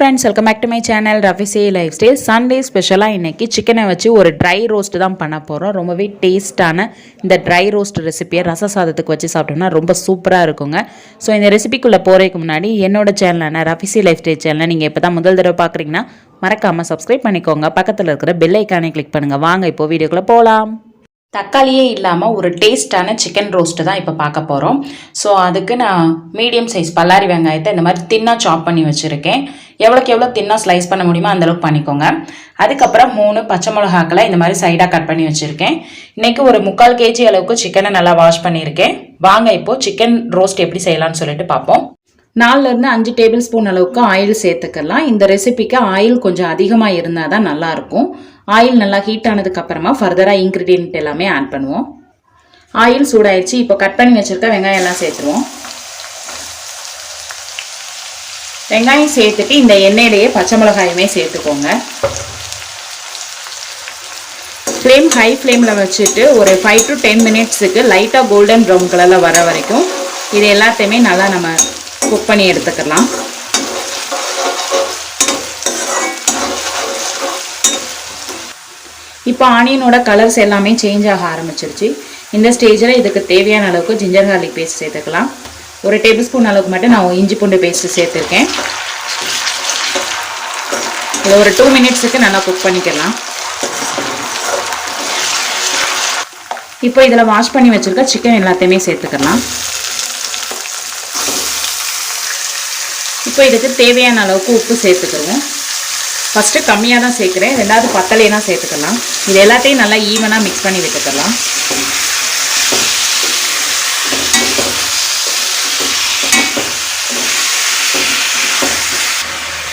friends, welcome back to my channel Rafisi Lifestyle. Sunday special இன்னைக்கு சிக்கனை வச்சு ஒரு ட்ரை ரோஸ்ட் தான் பண்ண போகிறோம். ரொம்பவே டேஸ்டான இந்த ட்ரை ரோஸ்ட் ரெசிபியை ரச சாதத்துக்கு வச்சு சாப்பிட்டோம்னா ரொம்ப சூப்பராக இருக்குங்க. ஸோ இந்த ரெசிபிக்குள்ளே போகிறதுக்கு முன்னாடி என்னோட சேனலான ரஃபிசி லைஃப் ஸ்டைல் சேனலை நீங்கள் இப்போ தான் முதல் தடவை பார்க்குறீங்கன்னா மறக்காமல் சப்ஸ்கிரைப் பண்ணிக்கோங்க. பக்கத்தில் இருக்கிற பெல் ஐக்கானை கிளிக் பண்ணுங்கள். வாங்க இப்போ வீடியோக்குள்ளே போகலாம். தக்காளியே இல்லாமல் ஒரு டேஸ்டான சிக்கன் ரோஸ்ட்டு தான் இப்போ பார்க்க போகிறோம். ஸோ அதுக்கு நான் மீடியம் சைஸ் பல்லாரி வெங்காயத்தை இந்த மாதிரி தின்னாக சாப் பண்ணி வச்சுருக்கேன். எவ்வளோக்கு எவ்வளோ தின்னாக ஸ்லைஸ் பண்ண முடியுமோ அந்தளவுக்கு பண்ணிக்கோங்க. அதுக்கப்புறம் 3 பச்சை மிளகாக்களை இந்த மாதிரி சைடாக கட் பண்ணி வச்சுருக்கேன். இன்றைக்கி ஒரு 3/4 kg அளவுக்கு சிக்கனை நல்லா வாஷ் பண்ணியிருக்கேன். வாங்க இப்போது சிக்கன் ரோஸ்ட் எப்படி செய்யலாம்னு சொல்லிட்டு பார்ப்போம். 4-5 டேபிள் ஸ்பூன் அளவுக்கு ஆயில் சேர்த்துக்கலாம். இந்த ரெசிபிக்கு ஆயில் கொஞ்சம் அதிகமாக இருந்தால் தான் நல்லாயிருக்கும். ஆயில் நல்லா ஹீட் ஆனதுக்கு அப்புறமா ஃபர்தராக இன்க்ரீடியன்ட் எல்லாமே ஆட் பண்ணுவோம். ஆயில் சூடாயிடுச்சு. இப்போ கட் பண்ணி வச்சுருக்க வெங்காயம் எல்லாம் சேர்த்துருவோம். வெங்காயம் சேர்த்துட்டு இந்த எண்ணெயிலேயே பச்சை மிளகாயுமே சேர்த்துக்கோங்க. ஃப்ளேம் ஹை ஃப்ளேமில் வச்சுட்டு ஒரு 5 to 10 மினிட்ஸுக்கு லைட்டாக கோல்டன் ப்ரௌன் கலரில் வர வரைக்கும் இது எல்லாத்தையுமே நல்லா நம்ம குக் பண்ணி எடுத்துக்கலாம். இப்போ ஆனியனோட கலர்ஸ் எல்லாமே சேஞ்ச் ஆக ஆரம்பிச்சிருச்சு. இந்த ஸ்டேஜில் இதுக்கு தேவையான அளவுக்கு ஜிஞ்சர் கார்லிக் பேஸ்ட் சேர்த்துக்கலாம். ஒரு டேபிள் ஸ்பூன் அளவுக்கு மட்டும் நான் இஞ்சி பூண்டு பேஸ்ட்டு சேர்த்துருக்கேன். இதை ஒரு 2 மினிட்ஸுக்கு நல்லா குக் பண்ணிக்கலாம். இப்போ இதில் வாஷ் பண்ணி வச்சுருக்க சிக்கன் எல்லாத்தையுமே சேர்த்துக்கலாம். இப்போ இதுக்கு தேவையான அளவுக்கு உப்பு சேர்த்துக்குருவோம். ஃபஸ்ட்டு கம்மியாக தான் சேர்க்குறேன், ரெண்டாவது பத்தலைனா சேர்த்துக்கலாம். இது எல்லாத்தையும் நல்லா ஈவனாக மிக்ஸ் பண்ணி விட்டுக்கலாம்.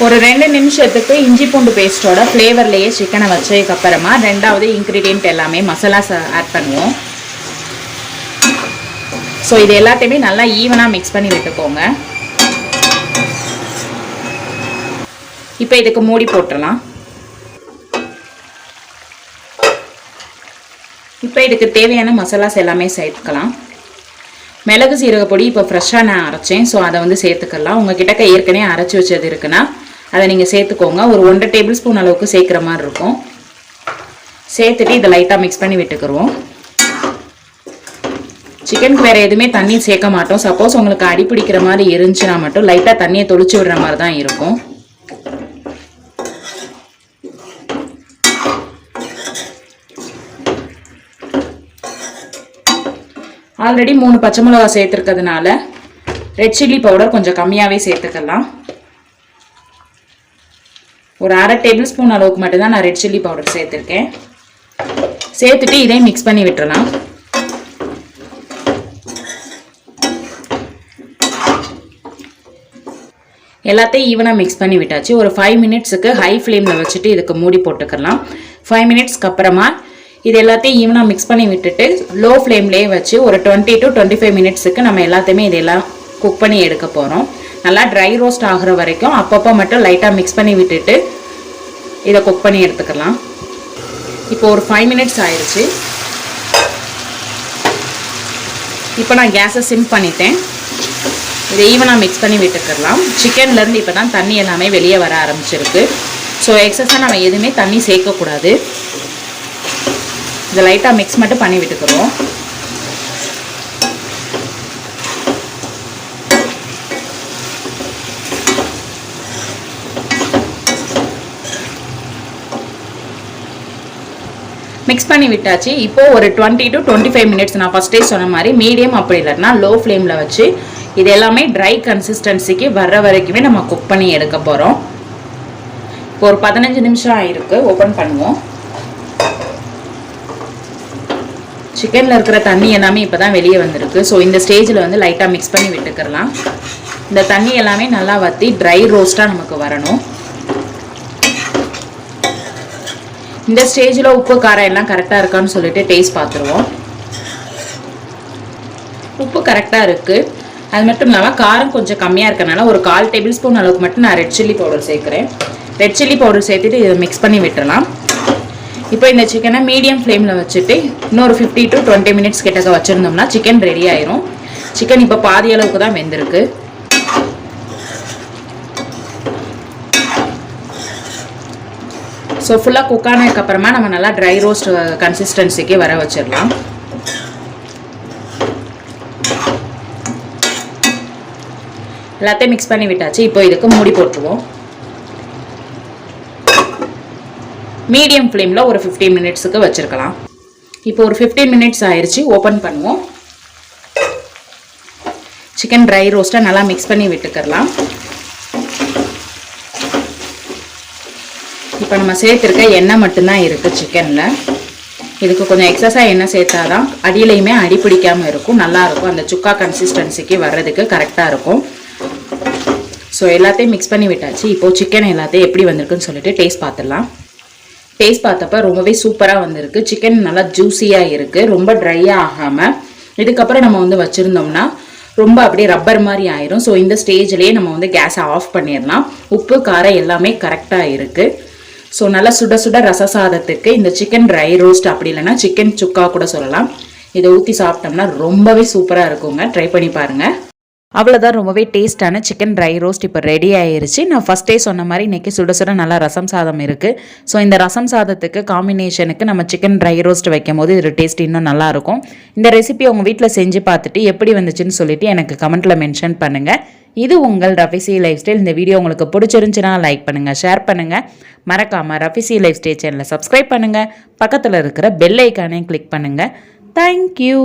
ஒரு 2 நிமிஷத்துக்கு இஞ்சி பூண்டு பேஸ்ட்டோட ஃப்ளேவர்லேயே சிக்கனை வச்சதுக்கப்புறமா ரெண்டாவது இன்க்ரீடியன்ட் எல்லாமே மசாலாஸ் ஆட் பண்ணுவோம். ஸோ இது எல்லாத்தையுமே நல்லா ஈவனாக மிக்ஸ் பண்ணி விட்டுக்கோங்க. இப்போ இதுக்கு மூடி போட்டுடலாம். இப்போ இதுக்கு தேவையான மசாலாஸ் எல்லாமே சேர்த்துக்கலாம். மிளகு சீரகப்பொடி இப்போ ஃப்ரெஷ்ஷாக நான் அரைச்சேன். ஸோ அதை வந்து சேர்த்துக்கலாம். உங்ககிட்ட ஏற்கனவே அரைச்சி வச்சது இருக்குன்னா அதை நீங்கள் சேர்த்துக்கோங்க. ஒரு 1.5 டேபிள் ஸ்பூன் அளவுக்கு சேர்க்குற மாதிரி இருக்கும். சேர்த்துட்டு இதை லைட்டாக மிக்ஸ் பண்ணி விட்டுக்குருவோம். சிக்கனுக்கு வேறு எதுவுமே தண்ணி சேர்க்க மாட்டோம். சப்போஸ் உங்களுக்கு அடி பிடிக்கிற மாதிரி இருந்துச்சுன்னா மட்டும் லைட்டாக தண்ணியை தொளிச்சு விடுற மாதிரி தான் இருக்கும். ஆல்ரெடி 3 பச்சை மிளகா சேர்த்துருக்கிறதுனால ரெட் சில்லி பவுடர் கொஞ்சம் கம்மியாகவே சேர்த்துக்கலாம். ஒரு 1/2 டேபிள் ஸ்பூன் அளவுக்கு மட்டும்தான் நான் ரெட் சில்லி பவுடர் சேர்த்துருக்கேன். சேர்த்துட்டு இதையும் மிக்ஸ் பண்ணி விட்டுறலாம். எல்லாத்தையும் ஈவனாக மிக்ஸ் பண்ணி விட்டாச்சு. ஒரு 5 மினிட்ஸுக்கு ஹை ஃப்ளேமில் வச்சுட்டு இதுக்கு மூடி போட்டுக்கலாம். 5 மினிட்ஸ்க்கு அப்புறமா இது எல்லாத்தையும் ஈவனாக மிக்ஸ் பண்ணி விட்டுட்டு லோ ஃப்ளேம்லேயே வச்சு ஒரு 20 to 25 மினிட்ஸுக்கு நம்ம எல்லாத்தையுமே இதெல்லாம் குக் பண்ணி எடுக்க போகிறோம். நல்லா ட்ரை ரோஸ்ட் ஆகிற வரைக்கும் அப்பப்போ மட்டும் லைட்டாக மிக்ஸ் பண்ணி விட்டுட்டு இதை குக் பண்ணி எடுத்துக்கலாம். இப்போ ஒரு 5 மினிட்ஸ் ஆயிடுச்சு. இப்போ நான் கேஸை சிம் பண்ணிட்டேன். இதை ஈவனாக மிக்ஸ் பண்ணி விட்டுக்கலாம். சிக்கன்லேருந்து இப்போ தான் தண்ணி எல்லாமே வெளியே வர ஆரம்பிச்சிருக்கு. ஸோ எக்ஸஸாக நம்ம எதுவுமே தண்ணி சேர்க்கக்கூடாது. இதை லைட்டாக மிக்ஸ் மட்டும் பண்ணி விட்டுக்கிறோம். மிக்ஸ் பண்ணி விட்டாச்சு. இப்போது ஒரு 20 to 25 மினிட்ஸ் நான் ஃபஸ்ட்டே சொன்ன மாதிரி மீடியம் அப்படி இல்லைன்னா லோ ஃப்ளேமில் வச்சு இது எல்லாமே ட்ரை கன்சிஸ்டன்சிக்கு வர்ற வரைக்குமே நம்ம குக் பண்ணி எடுக்க போகிறோம். இப்போ ஒரு 15 நிமிஷம் ஆயிருக்கு. ஓப்பன் பண்ணுவோம். சிக்கனில் இருக்கிற தண்ணி எல்லாமே இப்போ தான் வெளியே வந்திருக்கு. ஸோ இந்த ஸ்டேஜில் வந்து லைட்டாக மிக்ஸ் பண்ணி விட்டுக்கலாம். இந்த தண்ணி எல்லாமே நல்லா வற்றி ட்ரை ரோஸ்ட்டாக நமக்கு வரணும். இந்த ஸ்டேஜில் உப்பு காரம் எல்லாம் கரெக்டாக இருக்கான்னு சொல்லிட்டு டேஸ்ட் பார்த்துருவோம். உப்பு கரெக்டாக இருக்குது. அது மட்டும் இல்லாமல் காரம் கொஞ்சம் கம்மியாக இருக்கனால ஒரு 1/4 டேபிள் ஸ்பூன் அளவுக்கு மட்டும் நான் ரெட் சில்லி பவுடர் சேர்க்குறேன். ரெட் சில்லி பவுடர் சேர்த்துட்டு இதை மிக்ஸ் பண்ணி விட்டுறலாம். இப்போ இந்த சிக்கனை மீடியம் ஃப்ளேமில் வச்சுட்டு இன்னொரு 50 to 20 மினிட்ஸ் கிட்டக்க வச்சுருந்தோம்னா சிக்கன் ரெடி ஆயிரும். சிக்கன் இப்போ பாதி அளவுக்கு தான் வெந்திருக்கு. ஸோ ஃபுல்லாக குக் ஆனதுக்கப்புறமா நம்ம நல்லா ட்ரை ரோஸ்ட் கன்சிஸ்டன்சிக்கு வர வச்சிடலாம். எல்லாத்தையும் மிக்ஸ் பண்ணி விட்டாச்சு. இப்போ இதுக்கு மூடி போட்டுருவோம். மீடியம் ஃப்ளேமில் ஒரு 15 மினிட்ஸுக்கு வச்சுருக்கலாம். இப்போ ஒரு 15 மினிட்ஸ் ஆயிடுச்சு. ஓப்பன் பண்ணுவோம். சிக்கன் ட்ரை ரோஸ்ட்டை நல்லா மிக்ஸ் பண்ணி விட்டுக்கலாம். இப்போ நம்ம சேர்த்துருக்க எண்ணெய் மட்டும்தான் இருக்குது சிக்கனில். இதுக்கு கொஞ்சம் எக்ஸஸாக எண்ணெய் சேர்த்தாதான் அடியிலையுமே அடி பிடிக்காமல் இருக்கும், நல்லாயிருக்கும். அந்த சுக்கா கன்சிஸ்டன்சிக்கு வர்றதுக்கு கரெக்டாக இருக்கும். ஸோ எல்லாத்தையும் மிக்ஸ் பண்ணி விட்டாச்சு. இப்போது சிக்கன் எல்லாத்தையும் எப்படி வந்திருக்குன்னு சொல்லிட்டு டேஸ்ட் பார்த்துடலாம். டேஸ்ட் பார்த்தப்ப ரொம்பவே சூப்பராக வந்திருக்கு. சிக்கன் நல்லா ஜூஸியாக இருக்குது, ரொம்ப ட்ரையாக ஆகாமல். இதுக்கப்புறம் நம்ம வந்து வச்சுருந்தோம்னா ரொம்ப அப்படியே ரப்பர் மாதிரி ஆயிரும். ஸோ இந்த ஸ்டேஜ்லேயே நம்ம வந்து கேஸை ஆஃப் பண்ணிடலாம். உப்பு காரம் எல்லாமே கரெக்டாக இருக்குது. ஸோ நல்லா சுட சுட ரச சாதத்துக்கு இந்த சிக்கன் ட்ரை ரோஸ்ட், அப்படி இல்லைன்னா சிக்கன் சுக்கா கூட சொல்லலாம், இதை ஊற்றி சாப்பிட்டோம்னா ரொம்பவே சூப்பராக இருக்குங்க. ட்ரை பண்ணி பாருங்கள். அவ்வளோதான், ரொம்பவே டேஸ்ட்டான சிக்கன் ட்ரை ரோஸ்ட் இப்போ ரெடி ஆயிருச்சு. நான் ஃபஸ்ட்டே சொன்ன மாதிரி இன்றைக்கி சுட சுட நல்லா ரசம் சாதம் இருக்குது. ஸோ இந்த ரசம் சாதத்துக்கு காம்பினேஷனுக்கு நம்ம சிக்கன் ட்ரை ரோஸ்ட் வைக்கும் போது இது டேஸ்ட் இன்னும் நல்லாயிருக்கும். இந்த ரெசிபி உங்கள் வீட்டில் செஞ்சு பார்த்துட்டு எப்படி வந்துச்சுன்னு சொல்லிட்டு எனக்கு கமெண்ட்டில் மென்ஷன் பண்ணுங்கள். இது உங்கள் ரஃபிசி லைஃப் ஸ்டைல். இந்த வீடியோ உங்களுக்கு பிடிச்சிருந்துச்சுன்னா லைக் பண்ணுங்கள், ஷேர் பண்ணுங்கள். மறக்காமல் ரஃபிசி லைஃப் ஸ்டைல் சேனலை சப்ஸ்கிரைப் பண்ணுங்கள். பக்கத்தில் இருக்கிற பெல் ஐக்கானையும் கிளிக் பண்ணுங்கள். தேங்க்யூ.